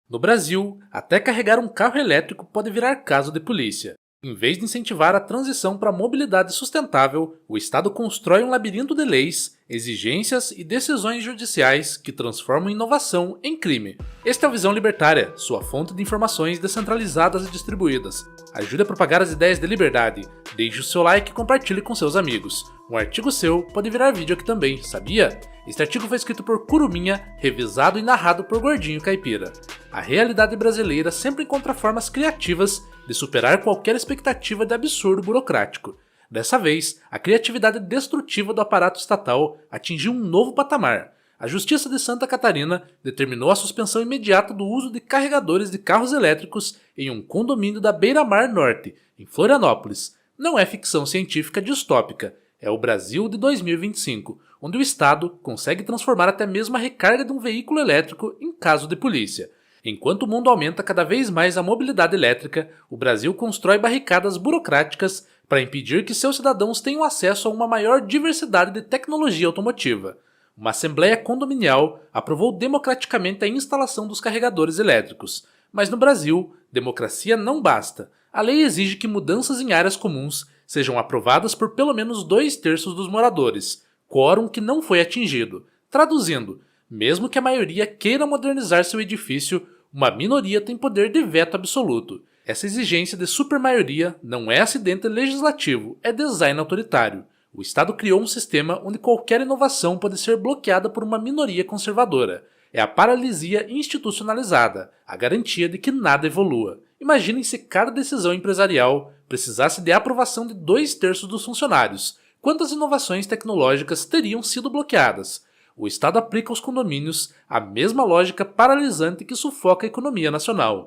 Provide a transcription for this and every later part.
No Brasil, até carregar um carro elétrico pode virar caso de polícia. Em vez de incentivar a transição para a mobilidade sustentável, o Estado constrói um labirinto de leis, exigências e decisões judiciais que transformam inovação em crime. Esta é a Visão Libertária, sua fonte de informações descentralizadas e distribuídas. Ajude a propagar as ideias de liberdade. Deixe o seu like e compartilhe com seus amigos. Um artigo seu pode virar vídeo aqui também, sabia? Este artigo foi escrito por Curuminha, revisado e narrado por Gordinho Caipira. A realidade brasileira sempre encontra formas criativas de superar qualquer expectativa de absurdo burocrático. Dessa vez, a criatividade destrutiva do aparato estatal atingiu um novo patamar. A Justiça de Santa Catarina determinou a suspensão imediata do uso de carregadores de carros elétricos em um condomínio da Beira-Mar Norte, em Florianópolis. Não é ficção científica distópica, é o Brasil de 2025, onde o Estado consegue transformar até mesmo a recarga de um veículo elétrico em caso de polícia. Enquanto o mundo aumenta cada vez mais a mobilidade elétrica, o Brasil constrói barricadas burocráticas para impedir que seus cidadãos tenham acesso a uma maior diversidade de tecnologia automotiva. Uma assembleia condominial aprovou democraticamente a instalação dos carregadores elétricos. Mas no Brasil, democracia não basta. A lei exige que mudanças em áreas comuns sejam aprovadas por pelo menos 2/3 dos moradores, quórum que não foi atingido. Traduzindo, mesmo que a maioria queira modernizar seu edifício, uma minoria tem poder de veto absoluto. Essa exigência de supermaioria não é acidente legislativo, é design autoritário. O Estado criou um sistema onde qualquer inovação pode ser bloqueada por uma minoria conservadora. É a paralisia institucionalizada, a garantia de que nada evolua. Imaginem se cada decisão empresarial precisasse de aprovação de 2/3 dos funcionários. Quantas inovações tecnológicas teriam sido bloqueadas? O Estado aplica aos condomínios a mesma lógica paralisante que sufoca a economia nacional.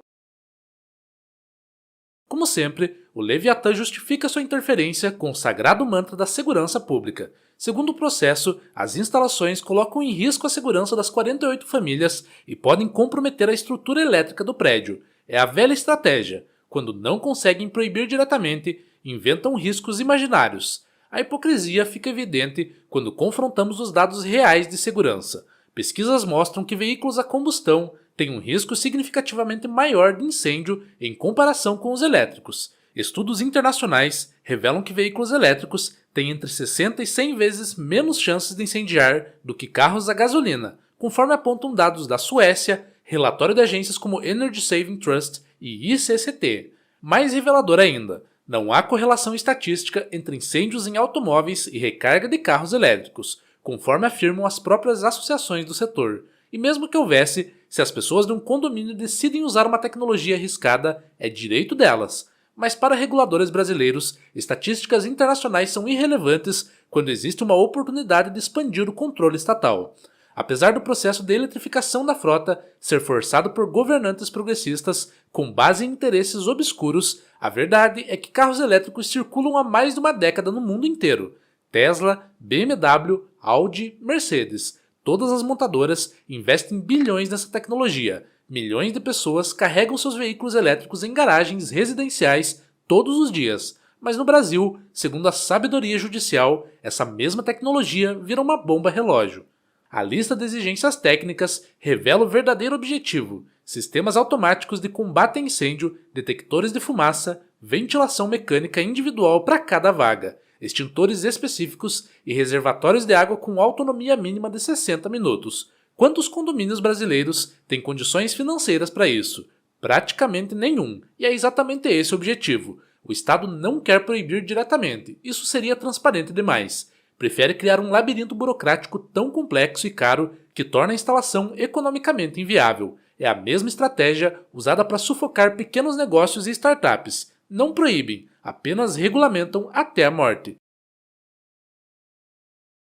Como sempre, o Leviatã justifica sua interferência com o sagrado mantra da segurança pública. Segundo o processo, as instalações colocam em risco a segurança das 48 famílias e podem comprometer a estrutura elétrica do prédio. É a velha estratégia. Quando não conseguem proibir diretamente, inventam riscos imaginários. A hipocrisia fica evidente quando confrontamos os dados reais de segurança. Pesquisas mostram que veículos a combustão têm um risco significativamente maior de incêndio em comparação com os elétricos. Estudos internacionais revelam que veículos elétricos têm entre 60 e 100 vezes menos chances de incendiar do que carros a gasolina, conforme apontam dados da Suécia, relatório de agências como Energy Saving Trust e ICCT. Mais revelador ainda, não há correlação estatística entre incêndios em automóveis e recarga de carros elétricos, conforme afirmam as próprias associações do setor. E mesmo que houvesse, se as pessoas de um condomínio decidem usar uma tecnologia arriscada, é direito delas. Mas para reguladores brasileiros, estatísticas internacionais são irrelevantes quando existe uma oportunidade de expandir o controle estatal. Apesar do processo de eletrificação da frota ser forçado por governantes progressistas com base em interesses obscuros, a verdade é que carros elétricos circulam há mais de uma década no mundo inteiro. Tesla, BMW, Audi, Mercedes. Todas as montadoras investem bilhões nessa tecnologia. Milhões de pessoas carregam seus veículos elétricos em garagens residenciais todos os dias. Mas no Brasil, segundo a sabedoria judicial, essa mesma tecnologia vira uma bomba relógio. A lista de exigências técnicas revela o verdadeiro objetivo: sistemas automáticos de combate a incêndio, detectores de fumaça, ventilação mecânica individual para cada vaga, extintores específicos e reservatórios de água com autonomia mínima de 60 minutos. Quantos condomínios brasileiros têm condições financeiras para isso? Praticamente nenhum, e é exatamente esse o objetivo. O Estado não quer proibir diretamente, isso seria transparente demais. Prefere criar um labirinto burocrático tão complexo e caro que torna a instalação economicamente inviável. É a mesma estratégia usada para sufocar pequenos negócios e startups. Não proíbem, apenas regulamentam até a morte.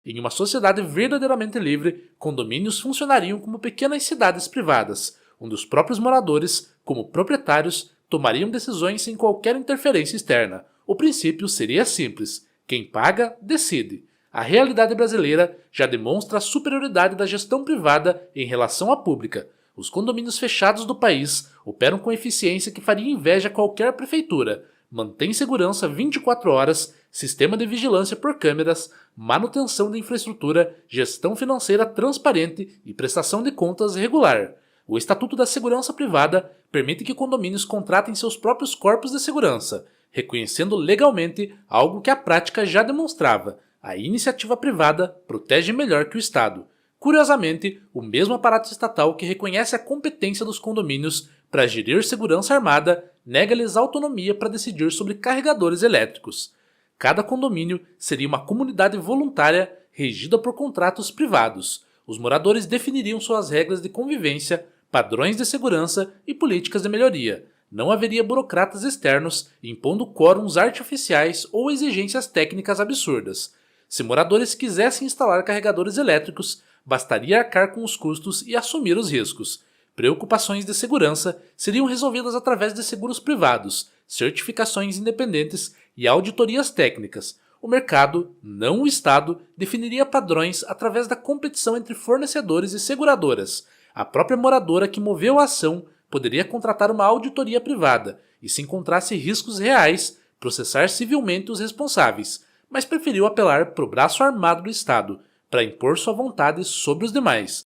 Em uma sociedade verdadeiramente livre, condomínios funcionariam como pequenas cidades privadas, onde os próprios moradores, como proprietários, tomariam decisões sem qualquer interferência externa. O princípio seria simples: quem paga, decide. A realidade brasileira já demonstra a superioridade da gestão privada em relação à pública. Os condomínios fechados do país operam com eficiência que faria inveja a qualquer prefeitura. Mantém segurança 24 horas, sistema de vigilância por câmeras, manutenção de infraestrutura, gestão financeira transparente e prestação de contas regular. O Estatuto da Segurança Privada permite que condomínios contratem seus próprios corpos de segurança, reconhecendo legalmente algo que a prática já demonstrava: a iniciativa privada protege melhor que o Estado. Curiosamente, o mesmo aparato estatal que reconhece a competência dos condomínios para gerir segurança armada nega-lhes autonomia para decidir sobre carregadores elétricos. Cada condomínio seria uma comunidade voluntária regida por contratos privados. Os moradores definiriam suas regras de convivência, padrões de segurança e políticas de melhoria. Não haveria burocratas externos impondo quórums artificiais ou exigências técnicas absurdas. Se moradores quisessem instalar carregadores elétricos, bastaria arcar com os custos e assumir os riscos. Preocupações de segurança seriam resolvidas através de seguros privados, certificações independentes e auditorias técnicas. O mercado, não o Estado, definiria padrões através da competição entre fornecedores e seguradoras. A própria moradora que moveu a ação poderia contratar uma auditoria privada e, se encontrasse riscos reais, processar civilmente os responsáveis, mas preferiu apelar para o braço armado do Estado para impor sua vontade sobre os demais.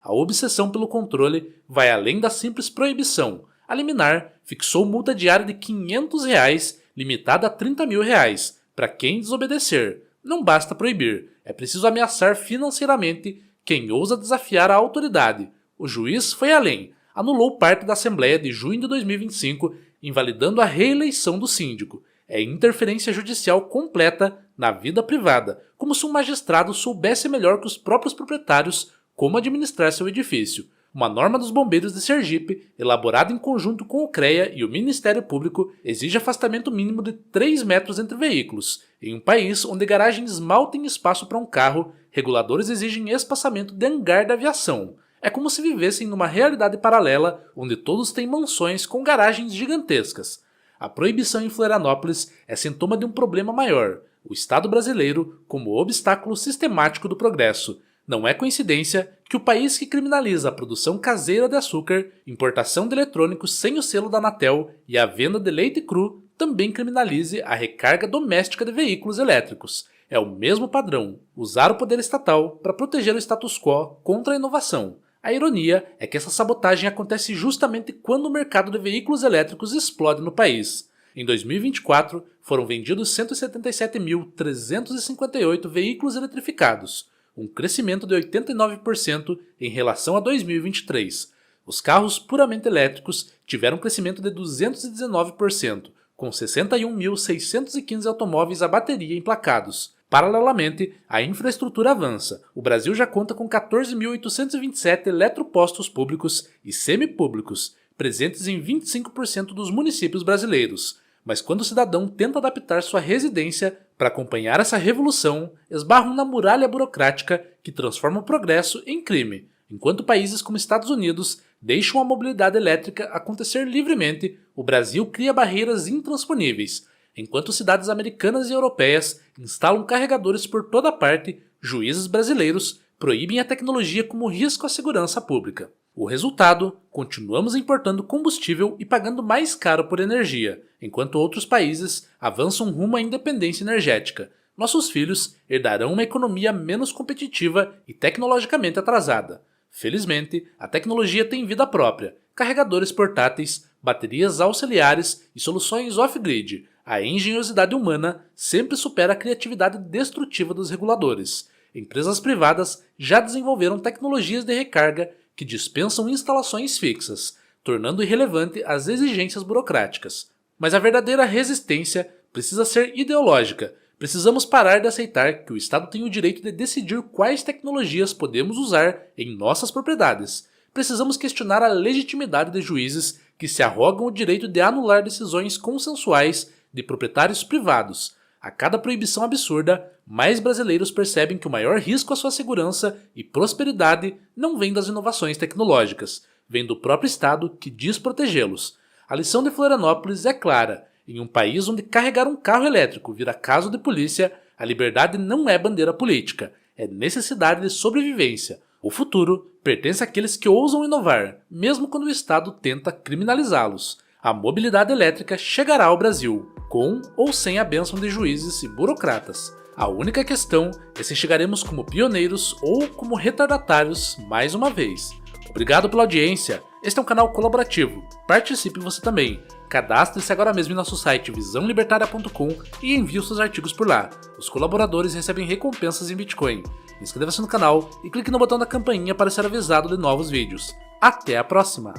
A obsessão pelo controle vai além da simples proibição. A liminar fixou multa diária de R$ 500, limitada a R$ 30 mil, para quem desobedecer. Não basta proibir, é preciso ameaçar financeiramente quem ousa desafiar a autoridade. O juiz foi além, anulou parte da Assembleia de junho de 2025, invalidando a reeleição do síndico. É interferência judicial completa na vida privada, como se um magistrado soubesse melhor que os próprios proprietários como administrar seu edifício. Uma norma dos bombeiros de Sergipe, elaborada em conjunto com o CREA e o Ministério Público, exige afastamento mínimo de 3 metros entre veículos. Em um país onde garagens mal têm espaço para um carro, reguladores exigem espaçamento de hangar da aviação. É como se vivessem numa realidade paralela onde todos têm mansões com garagens gigantescas. A proibição em Florianópolis é sintoma de um problema maior: o Estado brasileiro como obstáculo sistemático do progresso. Não é coincidência que o país que criminaliza a produção caseira de açúcar, importação de eletrônicos sem o selo da Anatel e a venda de leite cru também criminalize a recarga doméstica de veículos elétricos. É o mesmo padrão: usar o poder estatal para proteger o status quo contra a inovação. A ironia é que essa sabotagem acontece justamente quando o mercado de veículos elétricos explode no país. Em 2024, foram vendidos 177.358 veículos eletrificados, um crescimento de 89% em relação a 2023. Os carros puramente elétricos tiveram um crescimento de 219%, com 61.615 automóveis a bateria emplacados. Paralelamente, a infraestrutura avança. O Brasil já conta com 14.827 eletropostos públicos e semipúblicos, presentes em 25% dos municípios brasileiros. Mas quando o cidadão tenta adaptar sua residência para acompanhar essa revolução, esbarram na muralha burocrática que transforma o progresso em crime. Enquanto países como Estados Unidos deixam a mobilidade elétrica acontecer livremente, o Brasil cria barreiras intransponíveis. Enquanto cidades americanas e europeias instalam carregadores por toda parte, juízes brasileiros proíbem a tecnologia como risco à segurança pública. O resultado: continuamos importando combustível e pagando mais caro por energia, enquanto outros países avançam rumo à independência energética. Nossos filhos herdarão uma economia menos competitiva e tecnologicamente atrasada. Felizmente, a tecnologia tem vida própria: carregadores portáteis, baterias auxiliares e soluções off-grid. A engenhosidade humana sempre supera a criatividade destrutiva dos reguladores. Empresas privadas já desenvolveram tecnologias de recarga que dispensam instalações fixas, tornando irrelevante as exigências burocráticas. Mas a verdadeira resistência precisa ser ideológica. Precisamos parar de aceitar que o Estado tem o direito de decidir quais tecnologias podemos usar em nossas propriedades. Precisamos questionar a legitimidade de juízes que se arrogam o direito de anular decisões consensuais de proprietários privados. A cada proibição absurda, mais brasileiros percebem que o maior risco à sua segurança e prosperidade não vem das inovações tecnológicas, vem do próprio Estado que diz protegê-los. A lição de Florianópolis é clara: em um país onde carregar um carro elétrico vira caso de polícia, a liberdade não é bandeira política, é necessidade de sobrevivência. O futuro pertence àqueles que ousam inovar, mesmo quando o Estado tenta criminalizá-los. A mobilidade elétrica chegará ao Brasil, com ou sem a bênção de juízes e burocratas. A única questão é se chegaremos como pioneiros ou como retardatários mais uma vez. Obrigado pela audiência, este é um canal colaborativo, participe você também. Cadastre-se agora mesmo em nosso site visãolibertaria.com e envie os seus artigos por lá. Os colaboradores recebem recompensas em Bitcoin. Inscreva-se no canal e clique no botão da campainha para ser avisado de novos vídeos. Até a próxima!